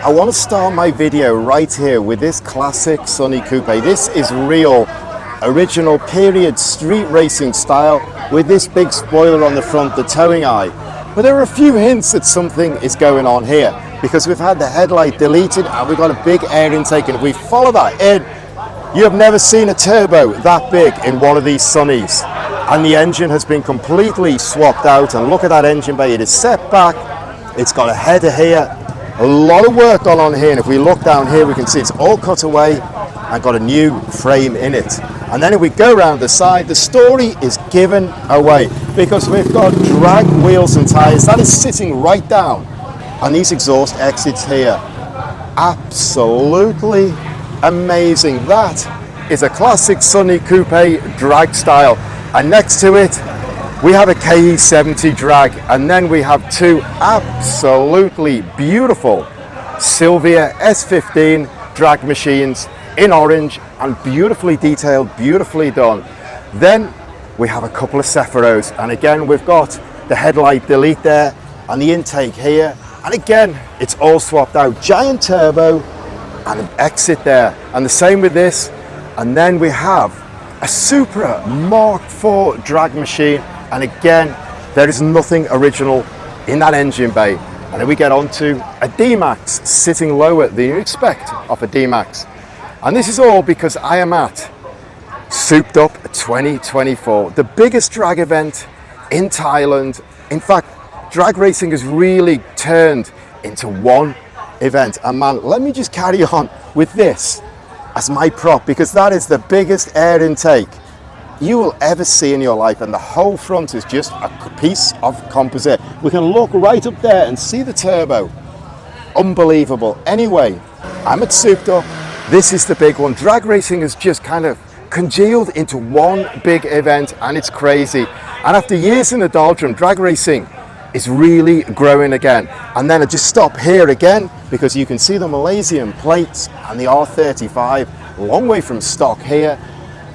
I want to start my video right here with this classic Sunny Coupe. This is real, original period street racing style with this big spoiler on the front, the towing eye. But there are a few hints that something is going on here because we've had the headlight deleted and we've got a big air intake, and if we follow that in, you have never seen a turbo that big in one of these Sunnies. And the engine has been completely swapped out, and look at that engine bay, it is set back, it's got a header here, a lot of work gone on here, and if we look down here we can see it's all cut away and got a new frame in it. And then if we go around the side, the story is given away because we've got drag wheels and tyres. That is sitting right down, and these exhaust exits here, absolutely amazing. That is a classic Sunny Coupe drag style, and next to it we have a KE70 drag, and then we have two absolutely beautiful Silvia S15 drag machines in orange and beautifully detailed, beautifully done. Then we have a couple of Sephiros, and again we've got the headlight delete there and the intake here, and again it's all swapped out, giant turbo and an exit there, and the same with this. And then we have a Supra Mark IV drag machine, and again there is nothing original in that engine bay. And then we get onto a D-Max sitting lower than you expect of a D-Max. And this is all because I am at Souped Up 2024, the biggest drag event in Thailand. In fact, drag racing has really turned into one event. And man, let me just carry on with this as my prop, because that is the biggest air intake you will ever see in your life, and the whole front is just a piece of composite. We can look right up there and see the turbo. Unbelievable. Anyway, I'm at Souped Up. This is the big one. Drag racing has just kind of congealed into one big event, and it's crazy. And after years in the doldrum, drag racing is really growing again. And then I just stop here again because you can see the Malaysian plates and the R35, a long way from stock here.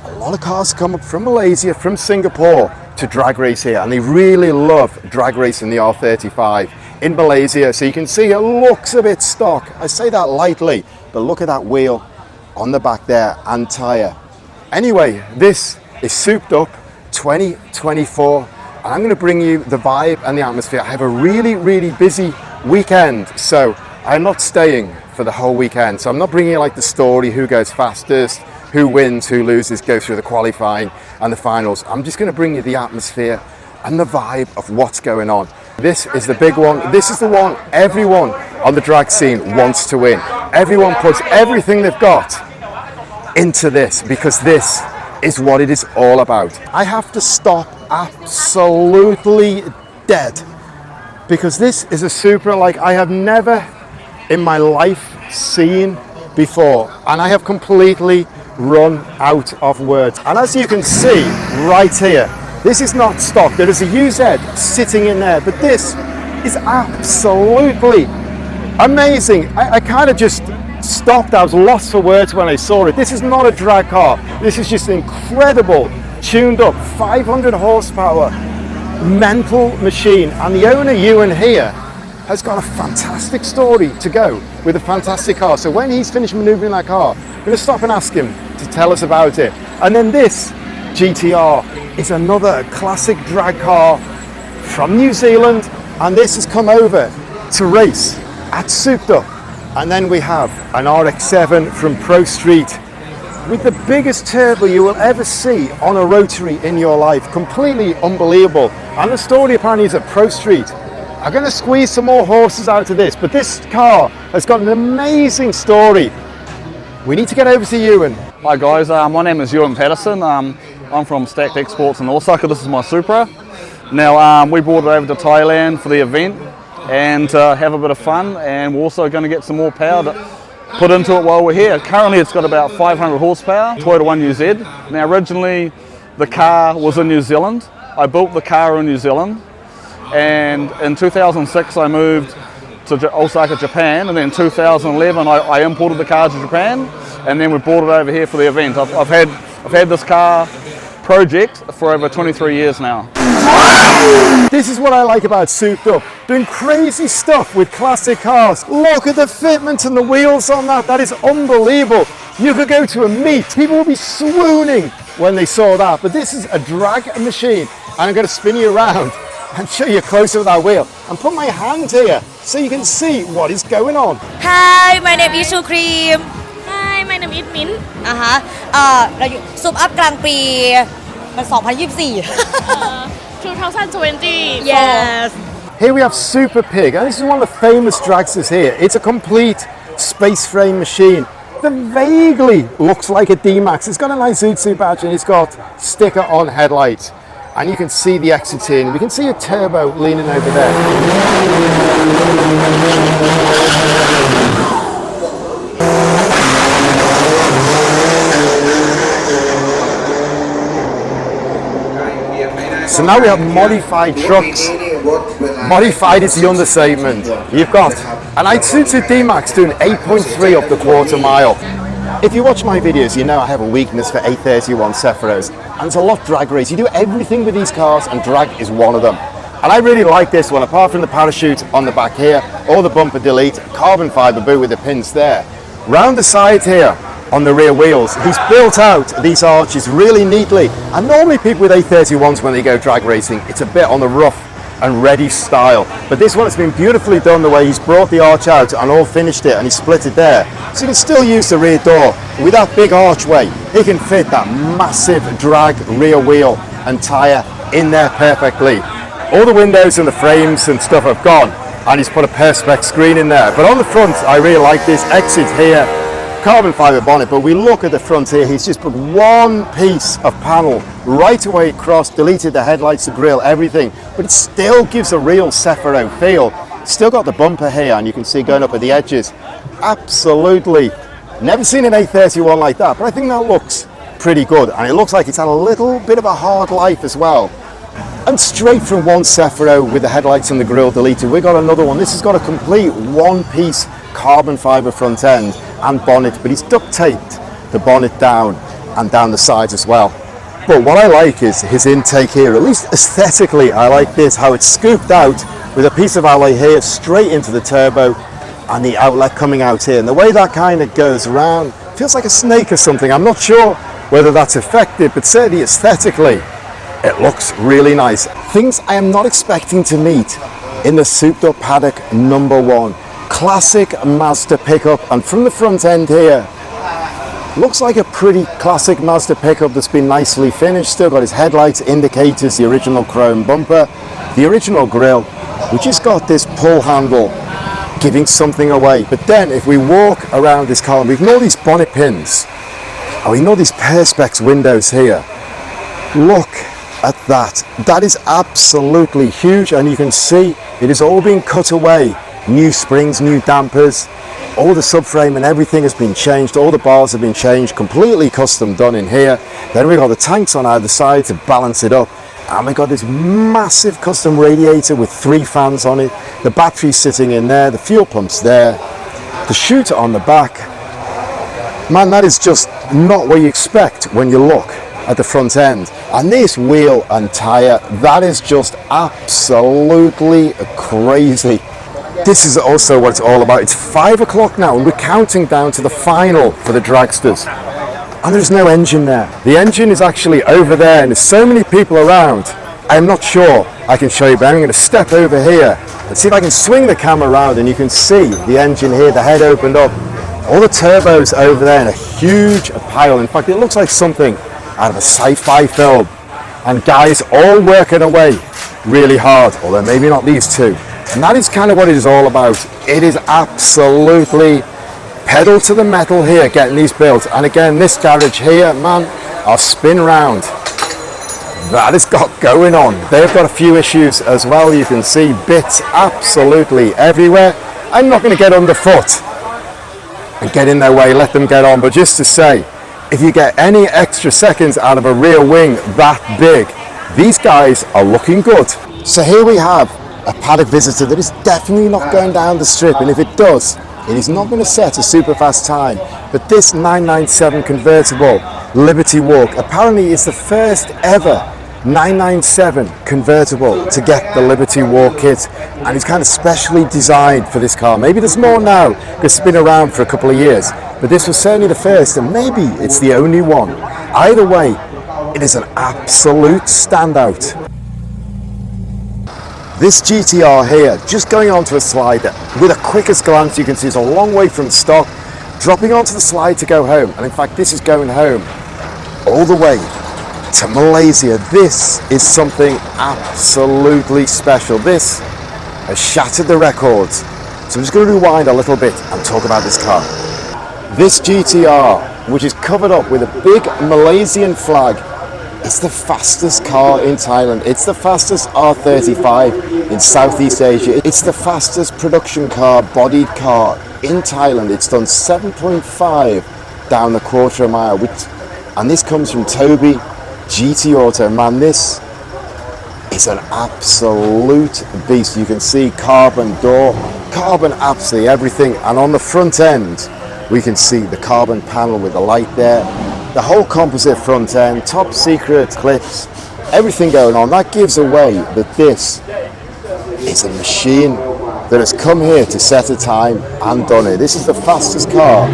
A lot of cars come up from Malaysia, from Singapore to drag race here, and they really love drag racing the R35 in Malaysia. So you can see it looks a bit stock. I say that lightly, but look at that wheel on the back there and tyre. Anyway, this is Souped Up 2024, and I'm going to bring you the vibe and the atmosphere. I have a really, really busy weekend, so I'm not staying for the whole weekend. So I'm not bringing you like the story, who goes fastest, who wins, who loses, goes through the qualifying and the finals. I'm just going to bring you the atmosphere and the vibe of what's going on. This is the big one. This is the one everyone on the drag scene wants to win. Everyone puts everything they've got into this because this is what it is all about. I have to stop absolutely dead because this is a Supra like I have never in my life seen before, and I have completely run out of words. And as you can see right here, this is not stock. There is a UZ sitting in there, but this is absolutely amazing. I kind of just stopped. I was lost for words when I saw it. This is not a drag car. This is just incredible, tuned up, 500 horsepower, mental machine. And the owner, Ewan here, has got a fantastic story to go with a fantastic car. So when he's finished maneuvering that car, I'm going to stop and ask him to tell us about it. And then this GTR is another classic drag car from New Zealand, and this has come over to race at Souped Up. And then we have an RX-7 from Pro Street with the biggest turbo you will ever see on a rotary in your life. Completely unbelievable. And the story apparently is at Pro Street. I'm going to squeeze some more horses out of this, but this car has got an amazing story. We need to get over to Ewan. Hi guys, my name is Ewan Patterson. I'm from Stacked Exports in Osaka. This is my Supra. Now we brought it over to Thailand for the event and have a bit of fun, and we're also going to get some more power to put into it while we're here. Currently it's got about 500 horsepower, Toyota 1UZ. Now originally the car was in New Zealand. I built the car in New Zealand, and in 2006 I moved to Osaka, Japan, and then in 2011 I imported the car to Japan, and then we brought it over here for the event. I've had this car project for over 23 years now. This is what I like about Souped Up, doing crazy stuff with classic cars. Look at the fitment and the wheels on that, that is unbelievable. You could go to a meet, people will be swooning when they saw that, but this is a drag machine, and I'm going to spin you around and show you closer with that wheel, and put my hand here so you can see what is going on. Hi, my name is Chu Cream. Hi, my name is Min. เราอยู่ซุปอัพกลางปีมัน2024 2020. Yes. Here we have Super Pig, and this is one of the famous dragsters here. It's a complete space frame machine that vaguely looks like a D-Max. It's got a nice Isuzu badge and it's got sticker on headlights. And you can see the exits in. We can see a turbo leaning over there. So now we have modified trucks. Modified is the understatement. You've got an Isuzu D-Max doing 8.3 up the quarter mile. If you watch my videos, you know I have a weakness for 831 Sephiros. And it's a lot drag race. You do everything with these cars and drag is one of them. And I really like this one, apart from the parachute on the back here, or the bumper delete, carbon fibre boot with the pins there. Round the side here, on the rear wheels, he's built out these arches really neatly. And normally people with 831s, when they go drag racing, it's a bit on the rough and ready style. But this one has been beautifully done the way he's brought the arch out and all finished it, and he split it there. So you can still use the rear door. With that big archway, he can fit that massive drag rear wheel and tyre in there perfectly. All the windows and the frames and stuff have gone, and he's put a perspex screen in there. But on the front, I really like this exit here. Carbon fibre bonnet, but we look at the front here, he's just put one piece of panel right away across, deleted the headlights, the grille, everything, but it still gives a real Sephiro feel. Still got the bumper here, and you can see going up at the edges. Absolutely, never seen an 831 like that, but I think that looks pretty good, and it looks like it's had a little bit of a hard life as well. And straight from one Sephiro with the headlights and the grille deleted, we got another one. This has got a complete one-piece carbon fibre front end and bonnet, but he's duct taped the bonnet down and down the sides as well. But what I like is his intake here, at least aesthetically I like this, how it's scooped out with a piece of alloy here straight into the turbo and the outlet coming out here, and the way that kind of goes around feels like a snake or something. I'm not sure whether that's effective, but certainly aesthetically it looks really nice. Things I am not expecting to meet in the souped up Paddock #1. Classic Mazda pickup, and from the front end here, looks like a pretty classic Mazda pickup that's been nicely finished. Still got his headlights, indicators, the original chrome bumper, the original grille. We just got this pull handle giving something away. But then if we walk around this car, we ignore these bonnet pins, and we ignore these perspex windows here. Look at that. That is absolutely huge, and you can see it is all being cut away. New springs, new dampers, all the subframe and everything has been changed. All the bars have been changed, completely custom done in here. Then we got the tanks on either side to balance it up, and we got this massive custom radiator with 3 fans on it. The battery's sitting in there, the fuel pump's there, the shooter on the back. Man, that is just not what you expect when you look at the front end. And this wheel and tyre, that is just absolutely crazy. This is also what it's all about. It's 5 o'clock now, and we're counting down to the final for the dragsters. And there's no engine there. The engine is actually over there, and there's so many people around. I'm not sure I can show you, but I'm going to step over here and see if I can swing the camera around, and you can see the engine here, the head opened up. All the turbos over there in a huge pile. In fact, it looks like something out of a sci-fi film. And guys all working away really hard, although maybe not these two. And that is kind of what it is all about. It is absolutely pedal to the metal here, getting these built. And again, this garage here, man, I'll spin round. That has got going on. They've got a few issues as well. You can see bits absolutely everywhere. I'm not going to get underfoot and get in their way, let them get on. But just to say, if you get any extra seconds out of a rear wing that big, these guys are looking good. So here we have a Paddock visitor that is definitely not going down the strip, and if it does, it is not going to set a super fast time. But this 997 convertible Liberty Walk. Apparently it's the first ever 997 convertible to get the Liberty Walk kit, and it's kind of specially designed for this car. Maybe there's more now because it's been around for a couple of years, but this was certainly the first, and maybe it's the only one. Either way, it is an absolute standout. This GTR here, just going onto a slider, with a quickest glance you can see it's a long way from stock, dropping onto the slide to go home, and in fact this is going home all the way to Malaysia. This is something absolutely special. This has shattered the records. So I'm just going to rewind a little bit and talk about this car. This GTR, which is covered up with a big Malaysian flag, it's the fastest car in Thailand. It's the fastest R35 in Southeast Asia. It's the fastest production car, bodied car in Thailand. It's done 7.5 down the quarter of a mile. And this comes from Toby GT Auto. Man, this is an absolute beast. You can see carbon door, carbon absolutely everything. And on the front end, we can see the carbon panel with the light there. The whole composite front end, top secret clips, everything going on. That gives away that this is a machine that has come here to set a time and done it. This is the fastest car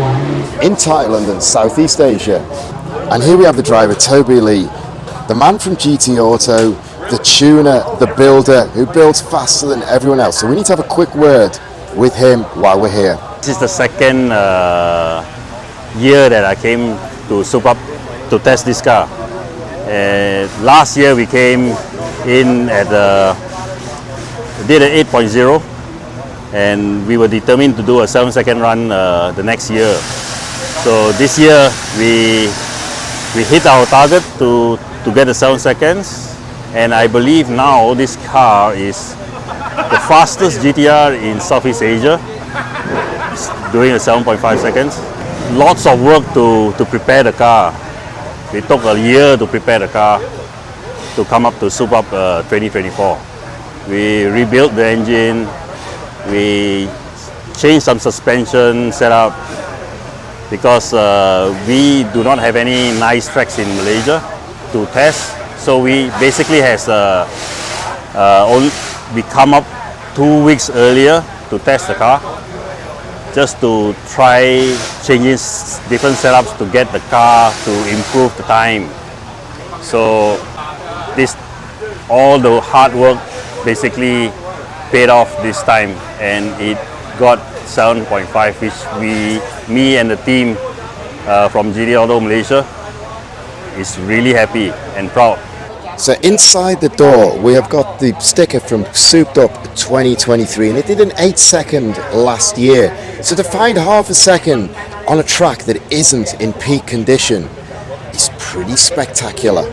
in Thailand and Southeast Asia. And here we have the driver, Toby Lee, the man from GT Auto, the tuner, the builder, who builds faster than everyone else. So we need to have a quick word with him while we're here. This is the second year that I came to Supra to test this car. Last year we came in at did an 8.0, and we were determined to do a 7-second run the next year. So this year we hit our target to get the 7 seconds, and I believe now this car is the fastest GTR in Southeast Asia, doing a 7.5 seconds. Lots of work to prepare the car. We took a year to prepare the car to come up to Supra 2024. We rebuilt the engine, we changed some suspension setup because we do not have any nice tracks in Malaysia to test. So we basically we come up 2 weeks earlier to test the car, just to try changing different setups to get the car to improve the time. So all the hard work basically paid off this time, and it got 7.5, which me and the team from GT Auto Malaysia is really happy and proud. So inside the door, we have got the sticker from Souped Up 2023, and it did an 8-second last year. So to find half a second on a track that isn't in peak condition is pretty spectacular.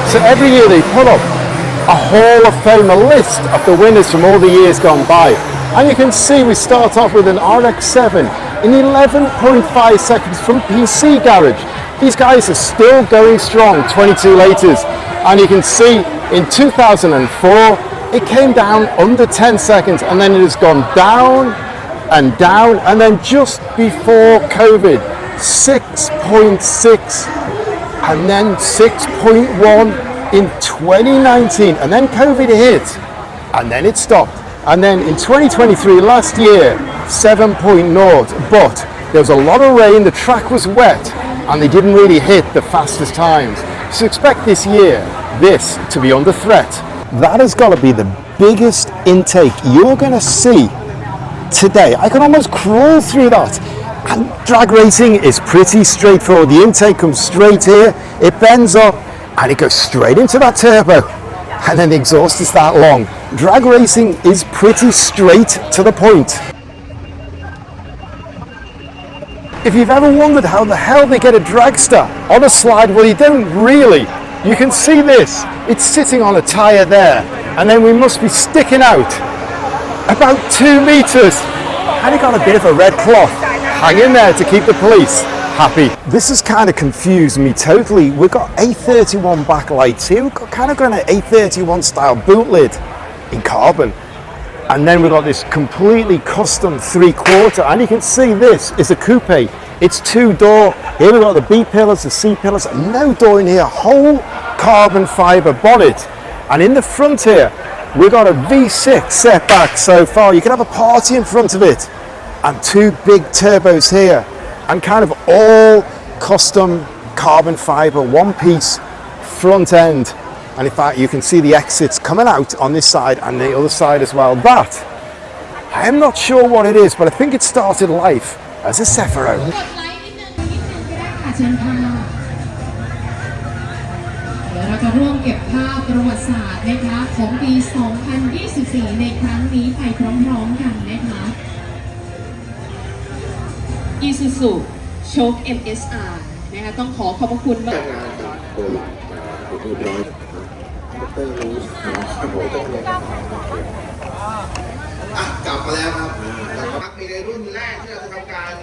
So every year they put up a Hall of Fame, a list of the winners from all the years gone by. And you can see we start off with an RX-7 in 11.5 seconds from PC Garage. These guys are still going strong, 22 litres. And you can see in 2004, it came down under 10 seconds, and then it has gone down, and then just before COVID, 6.6, and then 6.1 in 2019, and then COVID hit, and then it stopped. And then in 2023, last year, 7.0, but there was a lot of rain, the track was wet, and they didn't really hit the fastest times. So expect this year, this to be under threat. That has got to be the biggest intake you're going to see today. I can almost crawl through that. And drag racing is pretty straightforward. The intake comes straight here, it bends up, and it goes straight into that turbo, and then the exhaust is that long. Drag racing is pretty straight to the point. If you've ever wondered how the hell they get a Dragster on a slide, well, you don't really. You can see this, it's sitting on a tyre there, and then we must be sticking out about 2 meters, and it got a bit of a red cloth hanging there to keep the police happy. This has kind of confused me totally. We've got A31 backlights here. We've got kind of got an A31 style boot lid in carbon. And then we've got this completely custom 3/4, and you can see this is a coupe. It's 2-door. Here we've got the B pillars, the C pillars, no door in here, whole carbon fiber bonnet. And in the front here, we've got a V6 setback so far. You can have a party in front of it. And 2 big turbos here. And kind of all custom carbon fiber, one piece front end. And in fact, you can see the exits coming out on this side and the other side as well. That, I'm not sure what it is, but I think it started life as a Cephiro. กดไลค์นิดนึงก็ได้ค่ะเชิญค่ะเดี๋ยวเราจะร่วมเก็บภาพประวัติศาสตร์นะคะของปี 2024 ในครั้งนี้ไปพร้อมๆกันนะคะ Isuzu Choke MSR นะคะต้องขอขอบพระคุณมาก กลับมาแล้วครับมีในรุ่นแรกที่เราจะทำการ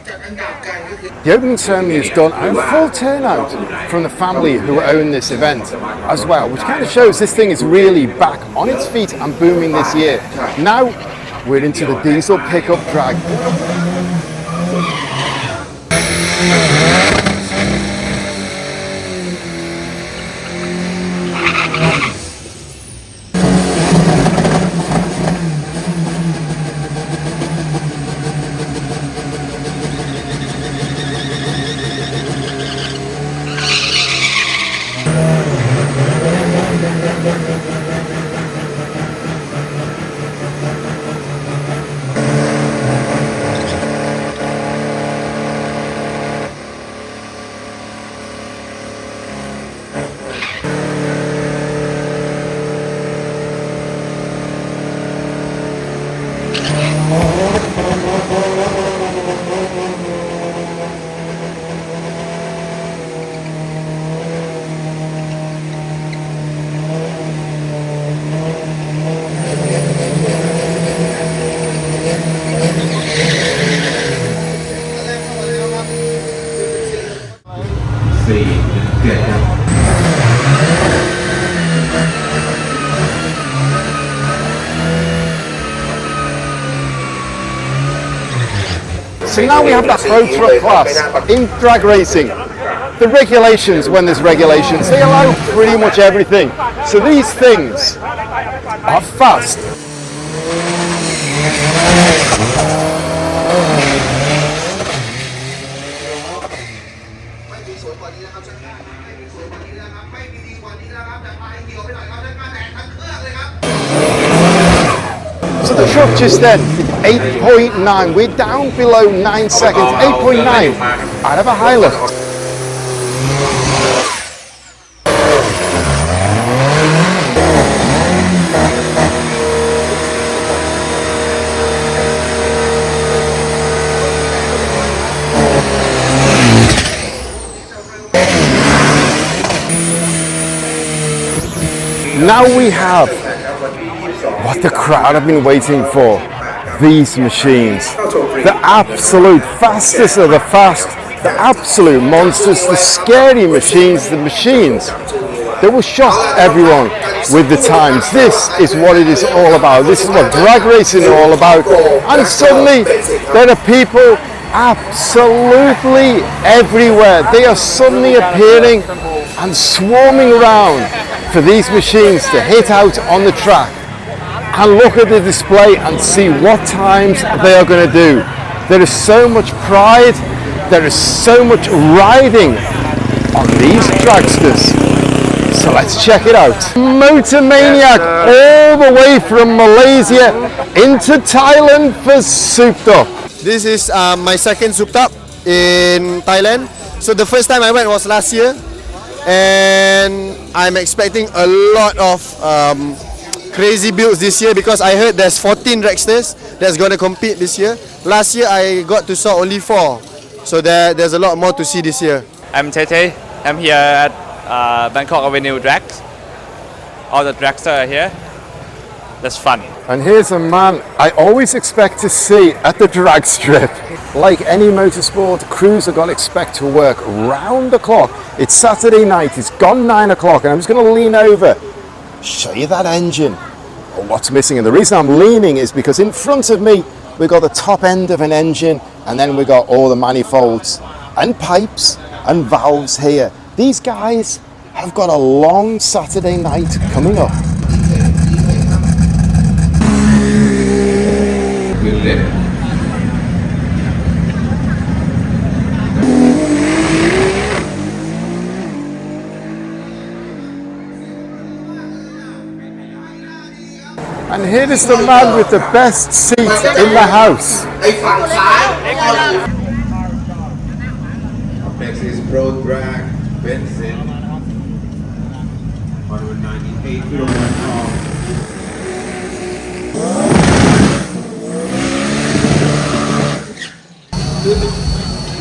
จัดอันดับกันก็คือ The opening ceremony is done and a full turnout from the family who own this event as well, which kind of shows this thing is really back on its feet and booming this year. Now we're into the diesel pickup drag. So now we have that pro truck class in drag racing. The regulations, when there's regulations, they allow pretty much everything. So these things are fast. So the truck just then, 8.9, we're down below 9 seconds, 8.9, out of a high lift. Now we have what the crowd have been waiting for. These machines. The absolute fastest of the fast, the absolute monsters, the scary machines, the machines that will shock everyone with the times. This is what it is all about. This is what drag racing is all about. And suddenly there are people absolutely everywhere. They are suddenly appearing and swarming around for these machines to hit out on the track and look at the display and see what times they are going to do. There is so much pride, there is so much riding on these dragsters. So let's check it out. Motor Maniac all the way from Malaysia into Thailand for Supra. This is my second Supra in Thailand. So the first time I went was last year, and I'm expecting a lot of crazy builds this year because I heard there's 14 dragsters that's going to compete this year. Last year I got to saw only 4, so there's a lot more to see this year. I'm Tete. I'm here at Bangkok Avenue Drag. All the dragsters are here. That's fun. And here's a man I always expect to see at the drag strip. like any motorsport, crews are going to expect to work round the clock. It's Saturday night, it's gone 9 o'clock, and I'm just going to lean over, show you that engine, or what's missing. And the reason I'm leaning is because in front of me, we've got the top end of an engine, and then we've got all the manifolds and pipes and valves here. These guys have got a long Saturday night coming up. And here is the man with the best seat in the house. Next is Pro Drag Benzin 198 kilograms.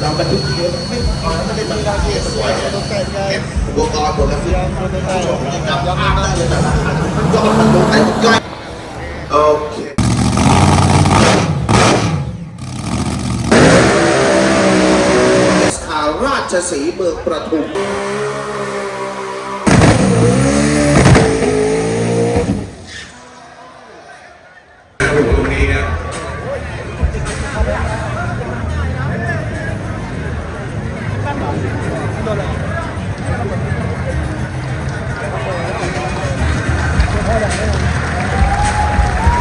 เราบรรทุกเยอะไม่พอไม่ได้บรรทุกเยอะสวยอุปกรณ์หมดแล้วผู้ชมยังจำภาพได้เลยแบบยอดมันลงไปใกล้โอเคราชสีห์เมืองประทุมตรงนี้นะ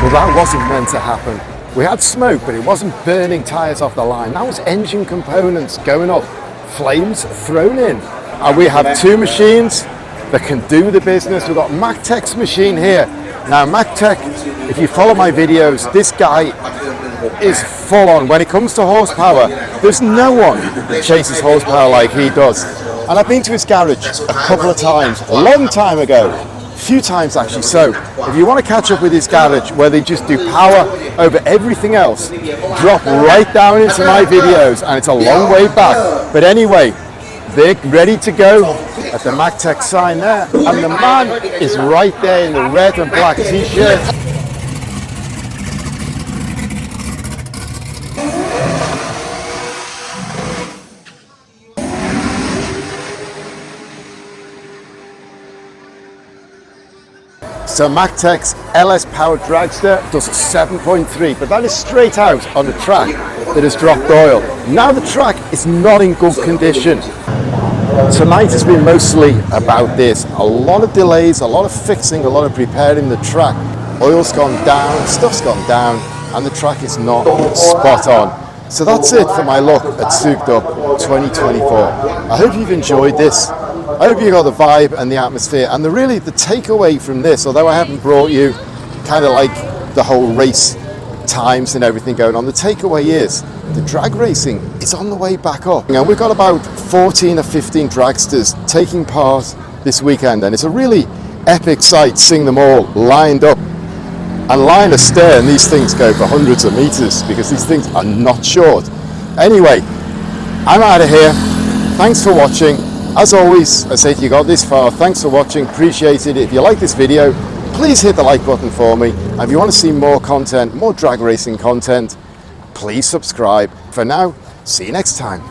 Well, that wasn't meant to happen. We had smoke, but it wasn't burning tyres off the line. That was engine components going up, flames thrown in. And we have two machines that can do the business. We've got MacTech's machine here. Now, MacTech, if you follow my videos, this guy is full on. When it comes to horsepower, there's no one that chases horsepower like he does. And I've been to his garage a couple of times, a long time ago. Few times actually. So if you want to catch up with his garage where they just do power over everything else, drop right down into my videos, and it's a long way back. But anyway, they're ready to go at the MacTech sign there, and the man is right there in the red and black t-shirt. So MacTech's LS powered Dragster does 7.3, but that is straight out on the track that has dropped oil. Now the track is not in good condition. Tonight has been mostly about this. A lot of delays, a lot of fixing, a lot of preparing the track. Oil's gone down, stuff's gone down, and the track is not spot on. So that's it for my look at Souped Up 2024. I hope you've enjoyed this. I hope you got the vibe and the atmosphere, and the takeaway from this, although I haven't brought you kind of like the whole race times and everything going on, the takeaway is the drag racing is on the way back up. And we've got about 14 or 15 dragsters taking part this weekend, and it's a really epic sight seeing them all lined up and line astern. These things go for hundreds of meters because these things are not short. Anyway, I'm out of here. Thanks for watching. As always, I say if you got this far, thanks for watching, appreciate it. If you like this video, please hit the like button for me. And if you want to see more content, more drag racing content, please subscribe. For now, see you next time.